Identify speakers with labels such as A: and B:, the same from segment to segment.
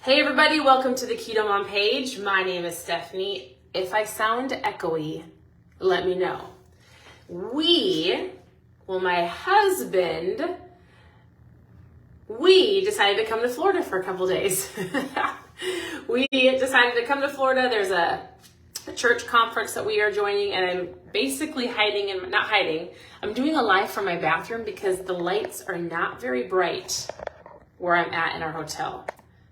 A: Hey everybody, welcome to the KetoMom page. My name is Stephanie. If I sound echoey, let me know. My husband, we decided to come to Florida for a couple days. We decided to come to Florida. There's a church conference that we are joining, and I'm basically I'm doing a live from my bathroom because the lights are not very bright where I'm at in our hotel.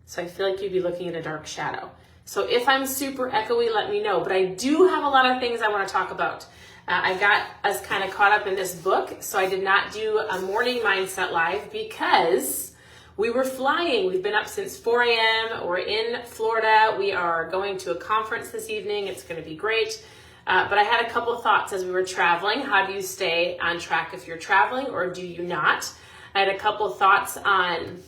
A: So I feel like you'd be looking at a dark shadow. So if I'm super echoey, let me know. But I do have a lot of things I want to talk about. I got us kind of caught up in this book, so I did not do a morning mindset live because we were flying. We've been up since 4 a.m. We're in Florida. We are going to a conference this evening. It's going to be great. But I had a couple of thoughts as we were traveling. How do you stay on track if you're traveling, or do you not? I had a couple of thoughts on,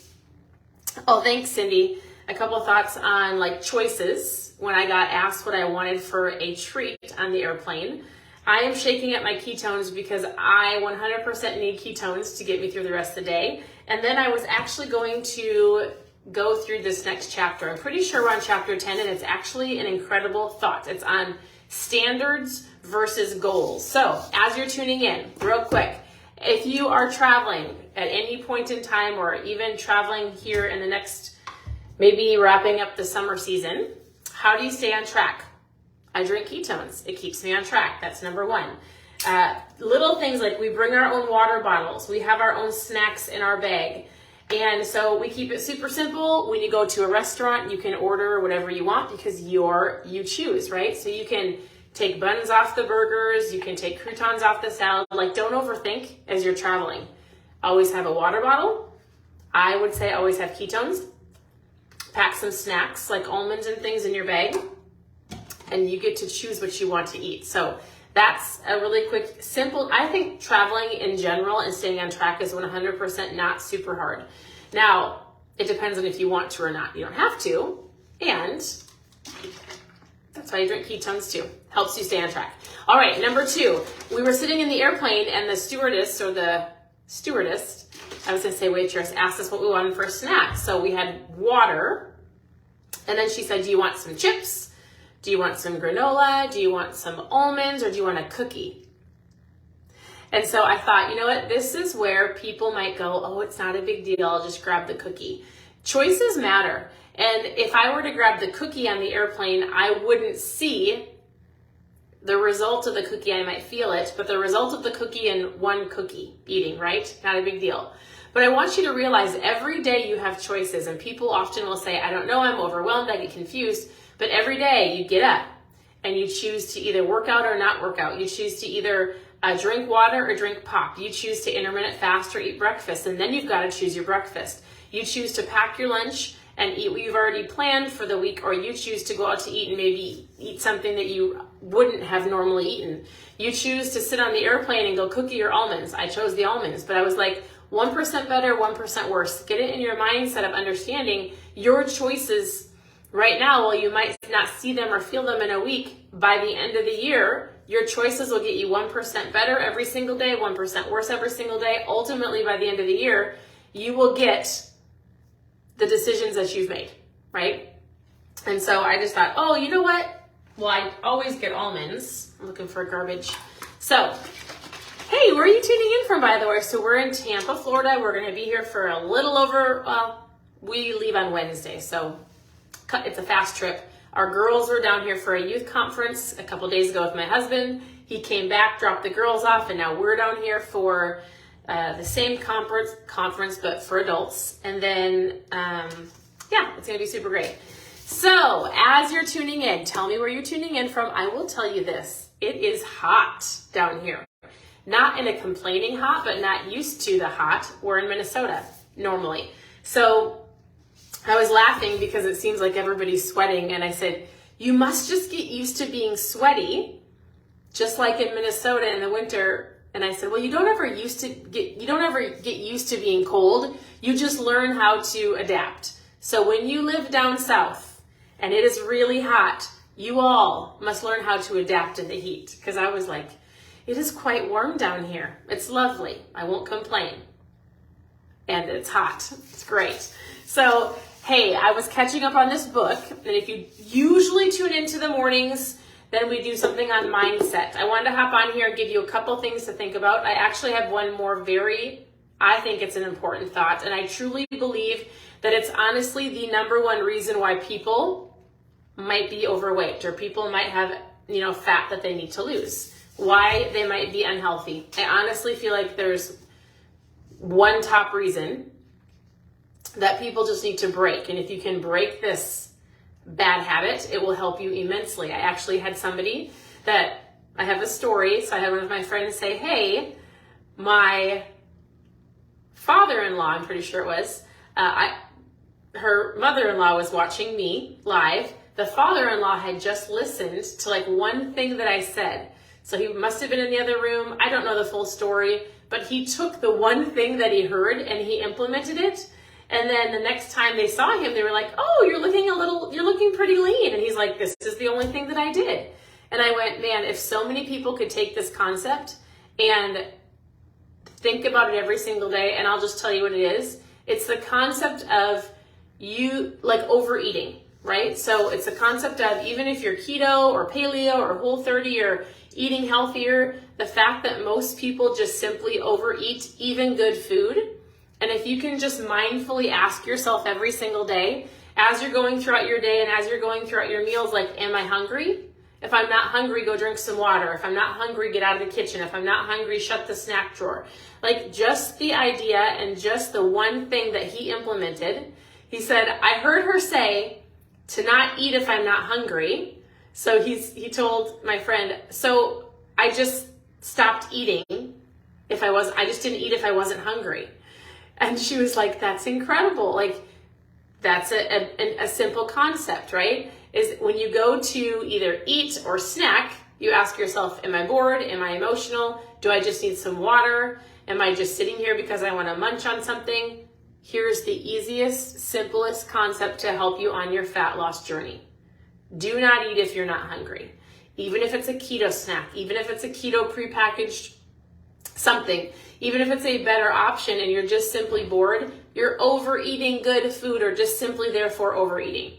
A: oh, thanks, Cindy. A couple of thoughts on like choices when I got asked what I wanted for a treat on the airplane. I am shaking up my ketones because I 100% need ketones to get me through the rest of the day. And then I was actually going to go through this next chapter. I'm pretty sure we're on chapter 10, and it's actually an incredible thought. It's on standards versus goals. So as you're tuning in, real quick, if you are traveling at any point in time, or even traveling here in the next, maybe wrapping up the summer season, how do you stay on track? I drink ketones. It keeps me on track. That's number one. Little things like we bring our own water bottles. We have our own snacks in our bag. And so we keep it super simple. When you go to a restaurant, you can order whatever you want because you choose, right? So you can take buns off the burgers. You can take croutons off the salad. Like, don't overthink as you're traveling. Always have a water bottle. I would say always have ketones. Pack some snacks like almonds and things in your bag. And you get to choose what you want to eat. So that's a really quick, simple, I think traveling in general and staying on track is 100% not super hard. Now, it depends on if you want to or not. You don't have to. And that's why you drink ketones too. Helps you stay on track. All right, number two, we were sitting in the airplane and the stewardess, I was gonna say waitress, asked us what we wanted for a snack. So we had water, and then she said, do you want some chips? Do you want some granola? Do you want some almonds, or do you want a cookie? And so I thought, you know what? This is where people might go, oh, it's not a big deal. I'll just grab the cookie. Choices matter. And if I were to grab the cookie on the airplane, I wouldn't see the result of the cookie. I might feel it, but the result of the cookie in one cookie eating, right? Not a big deal. But I want you to realize every day you have choices, and people often will say, I don't know, I'm overwhelmed, I get confused. But every day you get up and you choose to either work out or not work out. You choose to either drink water or drink pop. You choose to intermittent fast or eat breakfast, and then you've got to choose your breakfast. You choose to pack your lunch and eat what you've already planned for the week, or you choose to go out to eat and maybe eat something that you wouldn't have normally eaten. You choose to sit on the airplane and go cookie or almonds. I chose the almonds, but I was like 1% better, 1% worse. Get it in your mindset of understanding your choices right now. While you might not see them or feel them in a week, by the end of the year, your choices will get you 1% better every single day, 1% worse every single day. Ultimately, by the end of the year, you will get the decisions that you've made, right? And so I just thought, oh, you know what? Well, I always get almonds. I'm looking for garbage. So, hey, where are you tuning in from, by the way? So we're in Tampa, Florida. We're going to be here for a little over, we leave on Wednesday, so it's a fast trip. Our girls were down here for a youth conference a couple days ago with my husband. He came back, dropped the girls off, and now we're down here for the same conference, but for adults. And then, it's going to be super great. So as you're tuning in, tell me where you're tuning in from. I will tell you this. It is hot down here. Not in a complaining hot, but not used to the hot. We're in Minnesota normally. So I was laughing because it seems like everybody's sweating, and I said, you must just get used to being sweaty, just like in Minnesota in the winter. And I said, well, you don't ever get used to being cold. You just learn how to adapt. So when you live down south and it is really hot, you all must learn how to adapt to the heat. Because I was like, it is quite warm down here. It's lovely. I won't complain. And it's hot. It's great. So hey, I was catching up on this book, and if you usually tune into the mornings, then we do something on mindset. I wanted to hop on here and give you a couple things to think about. I actually have one more I think it's an important thought, and I truly believe that it's honestly the number one reason why people might be overweight, or people might have, fat that they need to lose, why they might be unhealthy. I honestly feel like there's one top reason that people just need to break. And if you can break this bad habit, it will help you immensely. I actually had somebody that, I have a story. So I had one of my friends say, hey, my father-in-law, I'm pretty sure it was, her mother-in-law was watching me live. The father-in-law had just listened to like one thing that I said. So he must have been in the other room. I don't know the full story, but he took the one thing that he heard and he implemented it. And then the next time they saw him, they were like, oh, you're looking pretty lean. And he's like, this is the only thing that I did. And I went, man, if so many people could take this concept and think about it every single day, and I'll just tell you what it is. It's the concept of overeating, right? So it's the concept of, even if you're keto or paleo or Whole30 or eating healthier, the fact that most people just simply overeat even good food. And if you can just mindfully ask yourself every single day, as you're going throughout your day and as you're going throughout your meals, like, am I hungry? If I'm not hungry, go drink some water. If I'm not hungry, get out of the kitchen. If I'm not hungry, shut the snack drawer. Like, just the idea and just the one thing that he implemented. He said, I heard her say to not eat if I'm not hungry. So he told my friend, so I just stopped eating I just didn't eat if I wasn't hungry. And she was like, that's incredible. Like, that's a simple concept, right? Is when you go to either eat or snack, you ask yourself, am I bored? Am I emotional? Do I just need some water? Am I just sitting here because I want to munch on something? Here's the easiest, simplest concept to help you on your fat loss journey. Do not eat if you're not hungry. Even if it's a keto snack, even if it's a keto prepackaged something, even if it's a better option and you're just simply bored, you're overeating good food or just simply therefore overeating.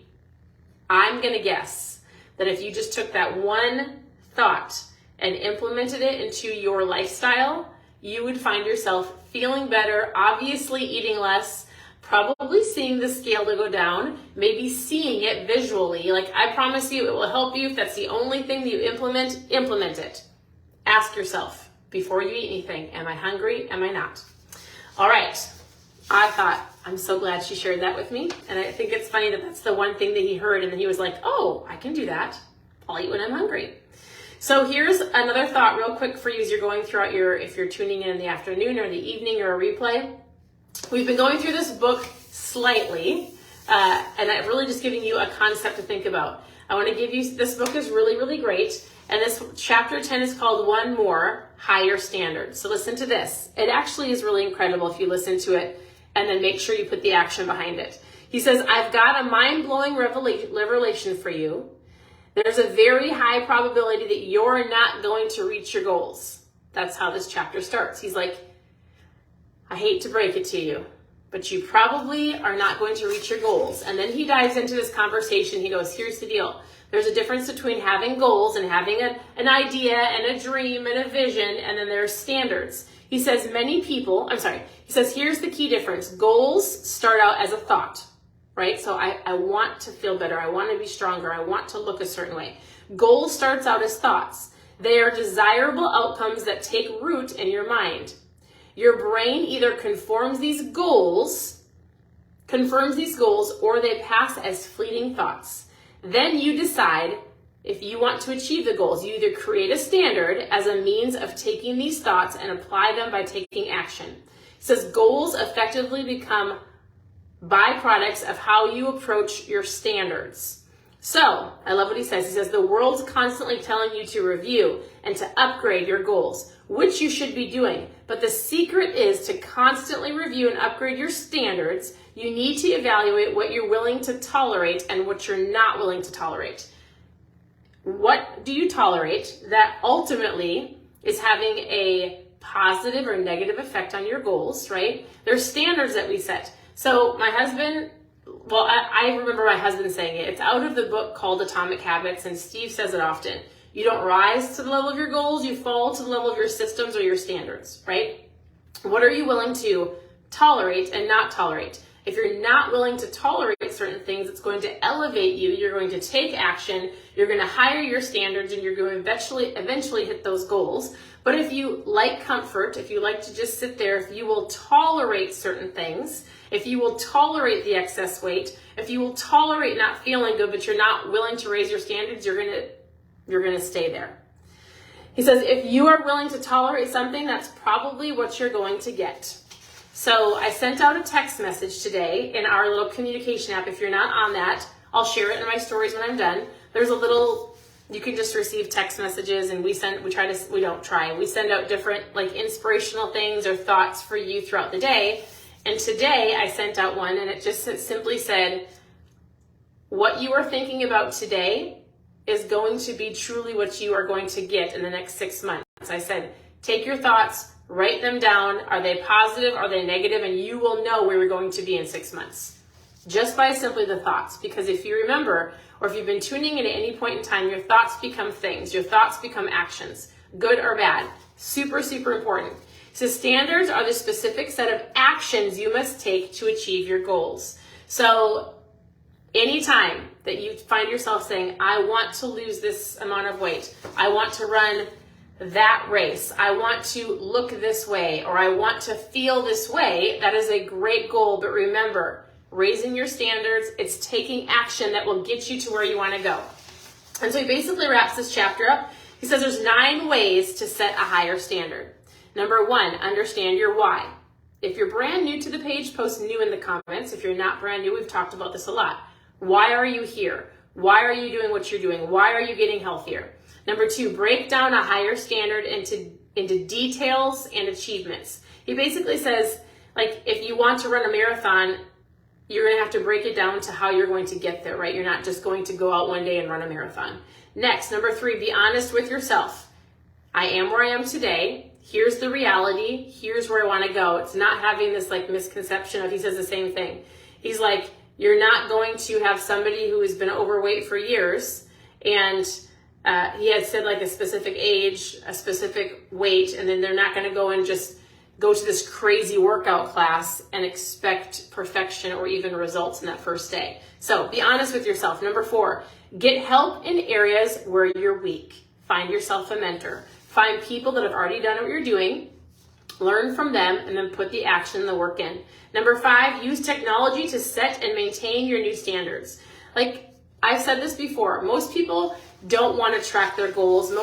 A: I'm going to guess that if you just took that one thought and implemented it into your lifestyle, you would find yourself feeling better, obviously eating less, probably seeing the scale to go down, maybe seeing it visually. Like, I promise you, it will help you. If that's the only thing that you implement it. Ask yourself before you eat anything, am I hungry? Am I not? All right. I thought, I'm so glad she shared that with me. And I think it's funny that that's the one thing that he heard. And then he was like, oh, I can do that. I'll eat when I'm hungry. So here's another thought real quick for you as you're going throughout if you're tuning in the afternoon or the evening or a replay. We've been going through this book slightly, and I'm really just giving you a concept to think about. I want to give you, this book is really, really great. And this chapter 10 is called One More, Higher Standards. So listen to this. It actually is really incredible if you listen to it and then make sure you put the action behind it. He says, I've got a mind-blowing revelation for you. There's a very high probability that you're not going to reach your goals. That's how this chapter starts. He's like, I hate to break it to you, but you probably are not going to reach your goals. And then he dives into this conversation. He goes, here's the deal. There's a difference between having goals and having an idea and a dream and a vision, and then there's standards. He says here's the key difference. Goals start out as a thought, right? So I want to feel better. I want to be stronger. I want to look a certain way. Goals starts out as thoughts. They are desirable outcomes that take root in your mind. Your brain either confirms these goals, or they pass as fleeting thoughts. Then you decide if you want to achieve the goals. You either create a standard as a means of taking these thoughts and apply them by taking action. It says goals effectively become byproducts of how you approach your standards. So, I love what he says. He says, the world's constantly telling you to review and to upgrade your goals, which you should be doing. But the secret is to constantly review and upgrade your standards. You need to evaluate what you're willing to tolerate and what you're not willing to tolerate. What do you tolerate that ultimately is having a positive or negative effect on your goals, right? There's standards that we set. So my husband well, I remember my husband saying it. It's out of the book called Atomic Habits, and Steve says it often. You don't rise to the level of your goals, you fall to the level of your systems or your standards, right? What are you willing to tolerate and not tolerate? If you're not willing to tolerate certain things, it's going to elevate you. You're going to take action. You're going to higher your standards, and you're going to eventually hit those goals. But if you like comfort, if you like to just sit there, if you will tolerate certain things, if you will tolerate the excess weight, if you will tolerate not feeling good, but you're not willing to raise your standards, you're going to stay there. He says, if you are willing to tolerate something, that's probably what you're going to get. So I sent out a text message today in our little communication app. If you're not on that, I'll share it in my stories when I'm done. There's a little, you can just receive text messages, and we send out different like inspirational things or thoughts for you throughout the day. And today I sent out one, and it just simply said, what you are thinking about today is going to be truly what you are going to get in the next 6 months. I said, take your thoughts, write them down. Are they positive? Are they negative? And you will know where you're going to be in 6 months. Just by simply the thoughts. Because if you remember, or if you've been tuning in at any point in time, your thoughts become things. Your thoughts become actions, good or bad. Super, super important. So standards are the specific set of actions you must take to achieve your goals. So anytime that you find yourself saying, I want to lose this amount of weight, I want to run that race, I want to look this way, or I want to feel this way, that is a great goal. But remember, raising your standards, it's taking action that will get you to where you want to go. And so he basically wraps this chapter up. He says there's 9 ways to set a higher standard. Number 1, understand your why. If you're brand new to the page, post new in the comments. If you're not brand new, we've talked about this a lot. Why are you here? Why are you doing what you're doing? Why are you getting healthier? Number 2, break down a higher standard into details and achievements. He basically says, like, if you want to run a marathon, you're going to have to break it down to how you're going to get there, right? You're not just going to go out one day and run a marathon. Next, number 3, be honest with yourself. I am where I am today. Here's the reality. Here's where I want to go. It's not having this like misconception of, he says the same thing. He's like, you're not going to have somebody who has been overweight for years, and he had said like a specific age, a specific weight, and then they're not going to go and just go to this crazy workout class and expect perfection or even results in that first day. So be honest with yourself. Number 4, get help in areas where you're weak. Find yourself a mentor. Find people that have already done what you're doing. Learn from them, and then put the action and the work in. Number 5, use technology to set and maintain your new standards. Like I've said this before, most people don't want to track their goals.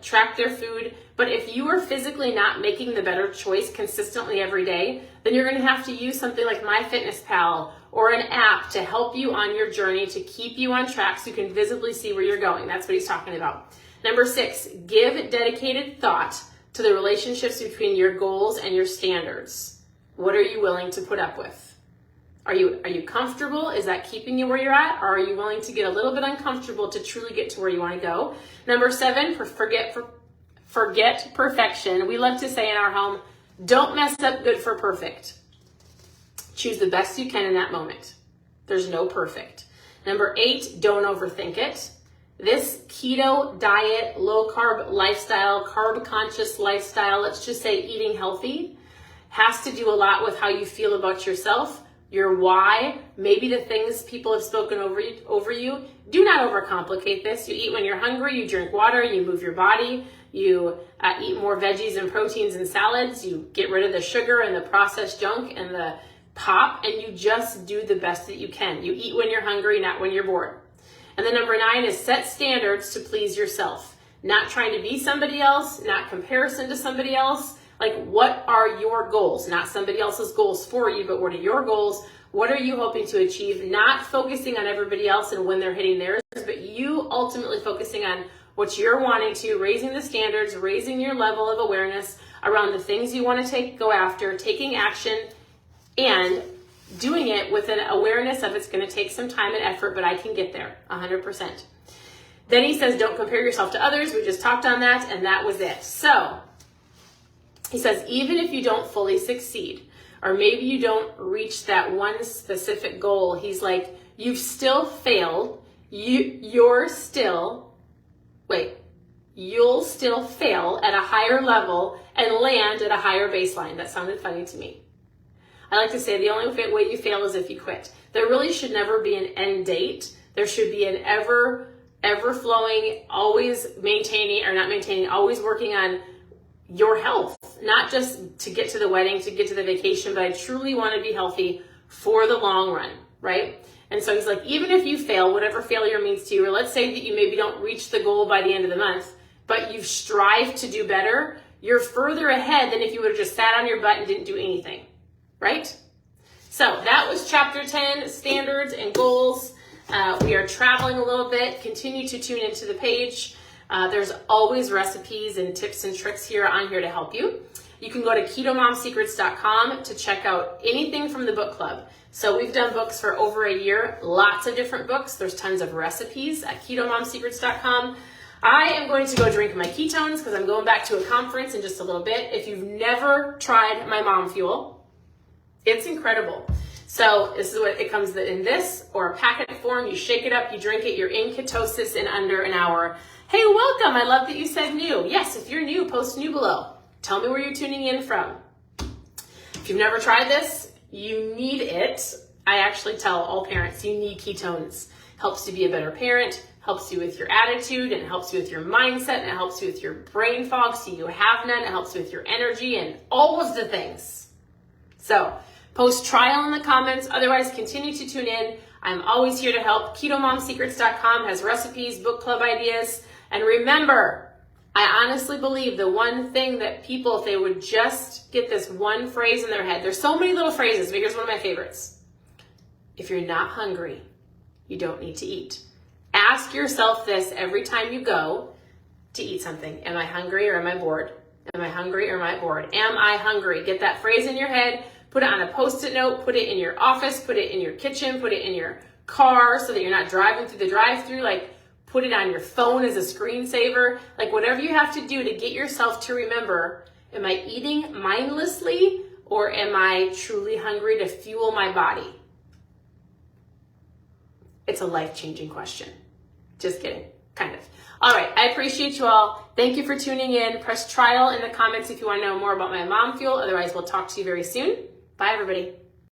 A: Track their food. But if you are physically not making the better choice consistently every day, then you're going to have to use something like MyFitnessPal or an app to help you on your journey, to keep you on track so you can visibly see where you're going. That's what he's talking about. Number 6, give dedicated thought to the relationships between your goals and your standards. What are you willing to put up with? Are you comfortable? Is that keeping you where you're at? Or are you willing to get a little bit uncomfortable to truly get to where you want to go? Number 7, forget perfection. We love to say in our home, don't mess up good for perfect. Choose the best you can in that moment. There's no perfect. Number 8, don't overthink it. This keto diet, low carb lifestyle, carb conscious lifestyle, let's just say eating healthy, has to do a lot with how you feel about yourself, your why, maybe the things people have spoken over you. Do not overcomplicate this. You eat when you're hungry, you drink water, you move your body, you eat more veggies and proteins and salads, you get rid of the sugar and the processed junk and the pop, and you just do the best that you can. You eat when you're hungry, not when you're bored. And then number 9 is set standards to please yourself. Not trying to be somebody else, not comparison to somebody else. Like, what are your goals? Not somebody else's goals for you, but what are your goals? What are you hoping to achieve? Not focusing on everybody else and when they're hitting theirs, but you ultimately focusing on what you're wanting to, raising the standards, raising your level of awareness around the things you want to go after, taking action, and doing it with an awareness of it's going to take some time and effort, but I can get there 100%. Then he says, don't compare yourself to others. We just talked on that, and that was it. So he says, even if you don't fully succeed, or maybe you don't reach that one specific goal, he's like, you've still failed. You'll still fail at a higher level and land at a higher baseline. That sounded funny to me. I like to say the only way you fail is if you quit. There really should never be an end date. There should be an ever flowing, always maintaining, or not maintaining, always working on your health, not just to get to the wedding, to get to the vacation, but I truly want to be healthy for the long run, right? And so he's like, even if you fail, whatever failure means to you, or let's say that you maybe don't reach the goal by the end of the month, but you've strived to do better, you're further ahead than if you would have just sat on your butt and didn't do anything, right? So that was chapter 10, standards and goals. We are traveling a little bit. Continue to tune into the page. There's always recipes and tips and tricks here to help you. You can go to KetoMomSecrets.com to check out anything from the book club. So we've done books for over a year, lots of different books. There's tons of recipes at KetoMomSecrets.com. I am going to go drink my ketones because I'm going back to a conference in just a little bit. If you've never tried my mom fuel, it's incredible. So this is what it comes in this or a packet form. You shake it up, you drink it, you're in ketosis in under an hour. Hey, welcome. I love that you said new. Yes, if you're new, post new below. Tell me where you're tuning in from. If you've never tried this, you need it. I actually tell all parents you need ketones. Helps you be a better parent, helps you with your attitude, and it helps you with your mindset, and it helps you with your brain fog so you have none. It helps you with your energy and all of the things. So post trial in the comments. Otherwise, continue to tune in. I'm always here to help. KetoMomSecrets.com has recipes, book club ideas. And remember, I honestly believe the one thing that people, if they would just get this one phrase in their head, there's so many little phrases, but here's one of my favorites. If you're not hungry, you don't need to eat. Ask yourself this every time you go to eat something. Am I hungry or am I bored? Am I hungry or am I bored? Am I hungry? Get that phrase in your head. Put it on a Post-it note, put it in your office, put it in your kitchen, put it in your car so that you're not driving through the drive-thru. Like, put it on your phone as a screensaver. Like, whatever you have to do to get yourself to remember, am I eating mindlessly or am I truly hungry to fuel my body? It's a life-changing question. Just kidding, kind of. All right, I appreciate you all. Thank you for tuning in. Press trial in the comments if you want to know more about my mom fuel. Otherwise, we'll talk to you very soon. Bye, everybody.